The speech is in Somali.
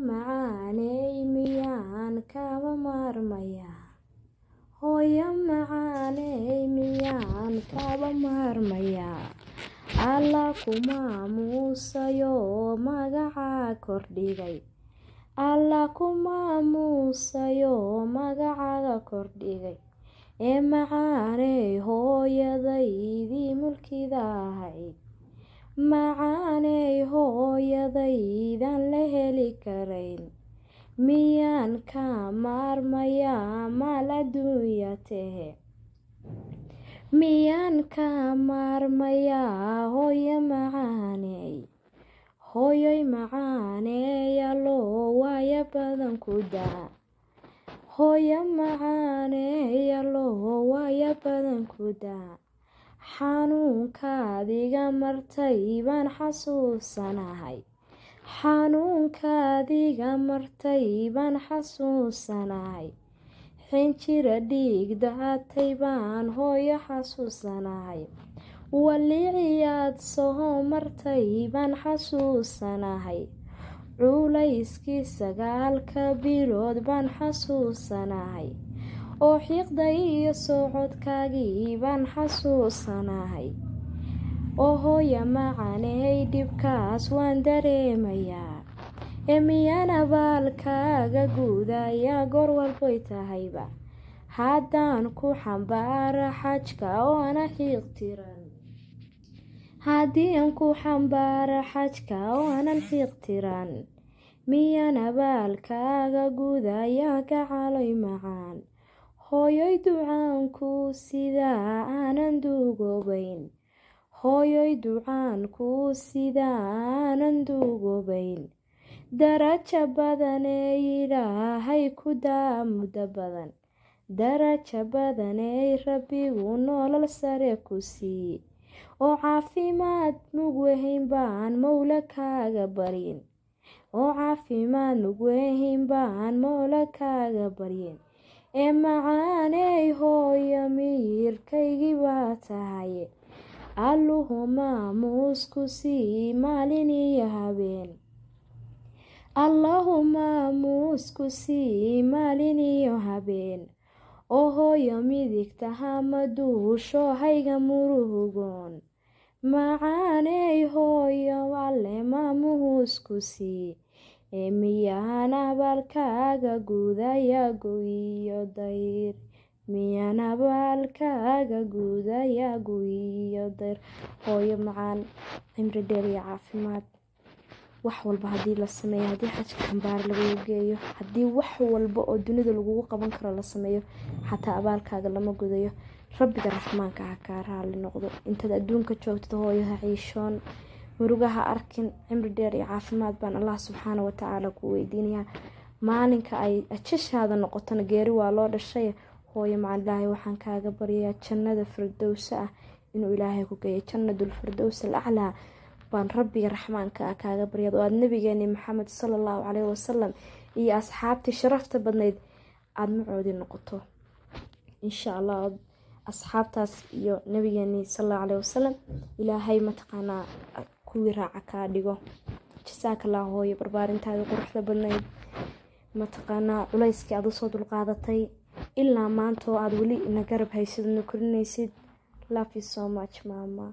macaaney miyaan kaba maarmaya hooyo macaaney miyaan kaba maarmaya alla kuma muusayo magaca kordhigay alla kuma muusayo magacaga kordhigay ee macaaney hooyadaydii mulkida ahayd macaaney hooyadaydan la heli karayn miyaan ka maarmayaa maal adduunya tehe miyaan ka maarmayaa hooyo macaaney hooyoy macaaney allo waaya badan ku daa hooyo macaaney allo waaya badan ku daa xanuunkaadiga martay baan xasuusanahay xanuunkaadiga martay baan xasuusanahay xinjira dhiig daatay baan hooyo xasuusanahay waliciyaad soo martay baan xasuusanahay culayskii 9 bilood baan xasuusanahay oo xiiqda iyo socodkaagii baan xasuusanahay oo hooyo macaaney dhibkaas waan dareemayaa ee miyaan abaalkaaga guudaya goor walbay tahayba haddaan ku xambaara xajka oo ana xiiq tiran haddii aan ku xambaara xajka oo aanan xiiq tiran miyaan abaalkaaga guudaya gacaloy macaan hooyoy ducaanku sidaa aanan duugoobayn hooyoy ducaanku sidaa aanan duugoobayn darajo badan ee ilaahay ku daa muddo badan darajo badan ee rabbigu nolol sare ku sii oo caafimaad mugweyn baan mawla kaaga baryin oo caafimaad mugweyn baan mawla kaaga baryin ee macaaney hooyo miyirkaygii baa tahay alluhu maamuusku sii maalin iyo habeen allahu maamuusku sii maalin iyo habeen oo hooyo midigtaha maduusho hayga murugoon macaaney hooyo alle maamuusku sii ee miyaan abaalkaaga guudaya gu'iyo dayr miyaan abaalkaaga guudaya gu'iyo dayr hooyo macaan cimri dheer iyo caafimaad wax walba haddii la sameeyo haddii xajka xambaar lagu geeyo haddii wax walba oo dunida lagugu qaban karo la sameeyo xataa abaalkaaga lama gudayo rabbiga raxmaanka ha kaa raali noqdo intaad adduunka joogtid hooyo ha ciishoon murugaha arkin cimri dheer iyo caafimaad baan allah subxaana watacaala ku weydiinayaa maalinka ay ajashaada noqotona geeri waa loo dhashay hooyo macaan ilaahay waxaan kaaga baryayaa jannada firdowsa ah inuu ilaahay ku geeyo jannadul firdows alaclaa baan rabbiga raxmaanka ah kaaga baryad oo aad nabigeeni maxamed sallallahu calayhi wasallam iyo asxaabtii sharafta badnayd aad macoodi noqoto insha allah asxaabtaas iyo nabigeeni sallallahu calayhi wasallam ilaahay mataqaanaa kuwii raaca kaa dhigo jazaaka allah hooyo barbaarintaada quruxda badnayd mataqaanaa culayskii aad usoo dulqaadatay ilaa maanta oo aad weli ina garab haysid na korinaysid love you so much mama